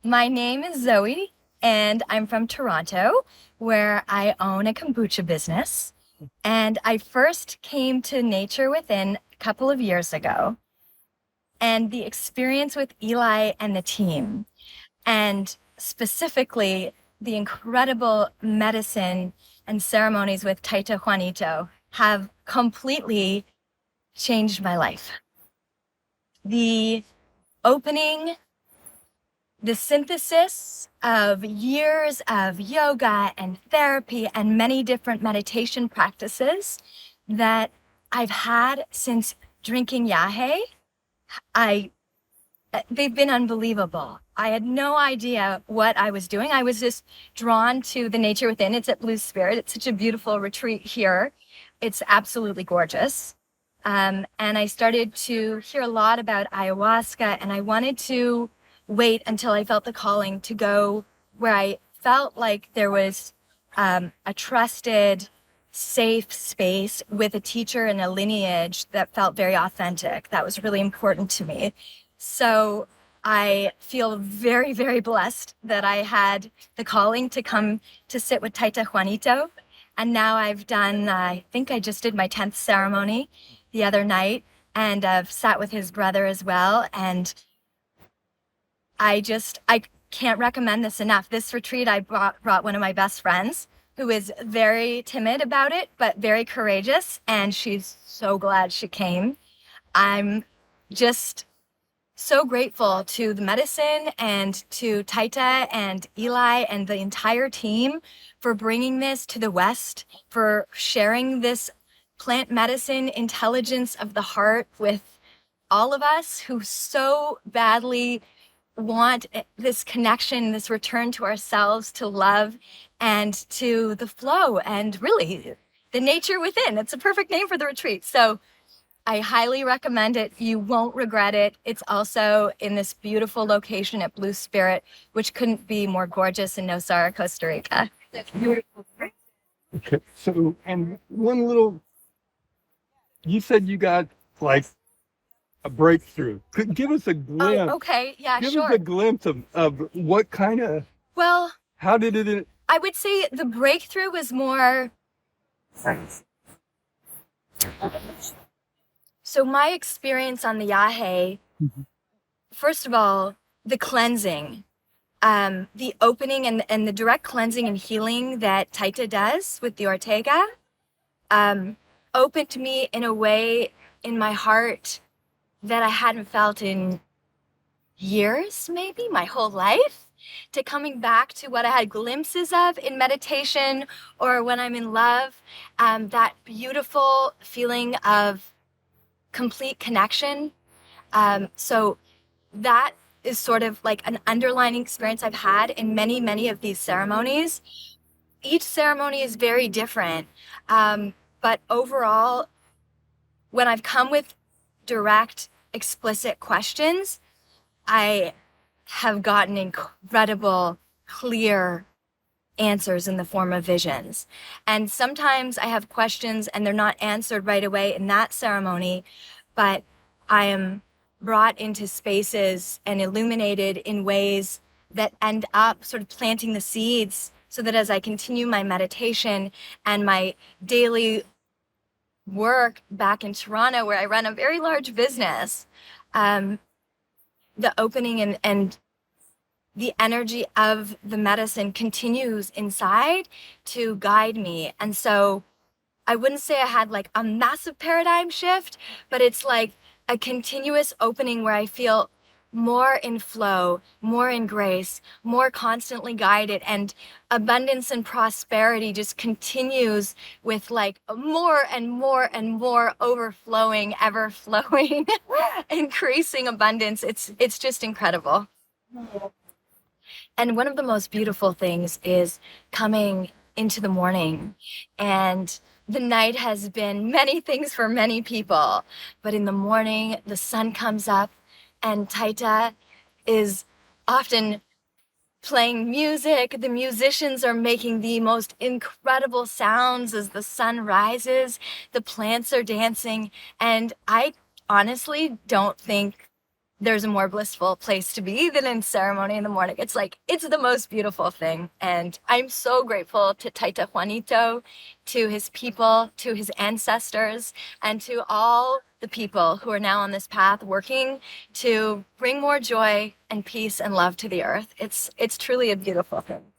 My name is Zoey, and I'm from Toronto, where I own a kombucha business. And I first came to Nature Within a couple of years ago, and the experience with Eli and the team, and specifically the incredible medicine and ceremonies with Taita Juanito have completely changed my life. The opening, the synthesis of years of yoga and therapy and many different meditation practices that I've had since drinking yage, I they've been unbelievable. I had no idea what I was doing. I was just drawn to the nature within. It's at Blue Spirit. It's such a beautiful retreat here. It's absolutely gorgeous. And I started to hear a lot about ayahuasca, and I wanted to wait until I felt the calling to go where I felt like there was a trusted, safe space with a teacher and a lineage that felt very authentic. That was really important to me. So I feel very, very blessed that I had the calling to come to sit with Taita Juanito. And now I've done, I think I just did my 10th ceremony the other night, and I've sat with his brother as well. And I can't recommend this enough. This retreat, I brought one of my best friends who is very timid about it, but very courageous. And she's so glad she came. I'm just so grateful to the medicine and to Taita and Eli and the entire team for bringing this to the West, for sharing this plant medicine intelligence of the heart with all of us who so badly want this connection, this return to ourselves, to love and to the flow and really the nature within. It's a perfect name for the retreat. So I highly recommend it. You won't regret it. It's also in this beautiful location at Blue Spirit, which couldn't be more gorgeous in Nosara, Costa Rica. Okay. So, and one little, you said you got like a breakthrough. Could give us a Oh, glimpse. okay. Yeah, Give us a sure. glimpse of what kind of, Well, how did it, I would say the breakthrough was more. So my experience on the Yahe, first of all, the cleansing, the opening and the direct cleansing and healing that Taita does with the Ortega, opened me in a way in my heart that I hadn't felt in years, maybe my whole life, to coming back to what I had glimpses of in meditation or when I'm in love, that beautiful feeling of complete connection. So that is sort of like an underlining experience I've had in many, many of these ceremonies. Each ceremony is very different. But overall, when I've come with direct, explicit questions, I have gotten incredible, clear answers in the form of visions. And sometimes I have questions and they're not answered right away in that ceremony, but I am brought into spaces and illuminated in ways that end up sort of planting the seeds so that as I continue my meditation and my daily work back in Toronto, where I run a very large business, the opening and the energy of the medicine continues inside to guide me. And so I wouldn't say I had like a massive paradigm shift, but it's like a continuous opening where I feel more in flow, more in grace, more constantly guided, and abundance and prosperity just continues with like more and more and more overflowing, ever flowing, increasing abundance. It's just incredible. And one of the most beautiful things is coming into the morning. And the night has been many things for many people. But in the morning, the sun comes up, and Taita is often playing music. The musicians are making the most incredible sounds as the sun rises. The plants are dancing. And I honestly don't think there's a more blissful place to be than in ceremony in the morning. It's like, it's the most beautiful thing. And I'm so grateful to Taita Juanito, to his people, to his ancestors, and to all the people who are now on this path working to bring more joy and peace and love to the earth. It's truly a beautiful thing.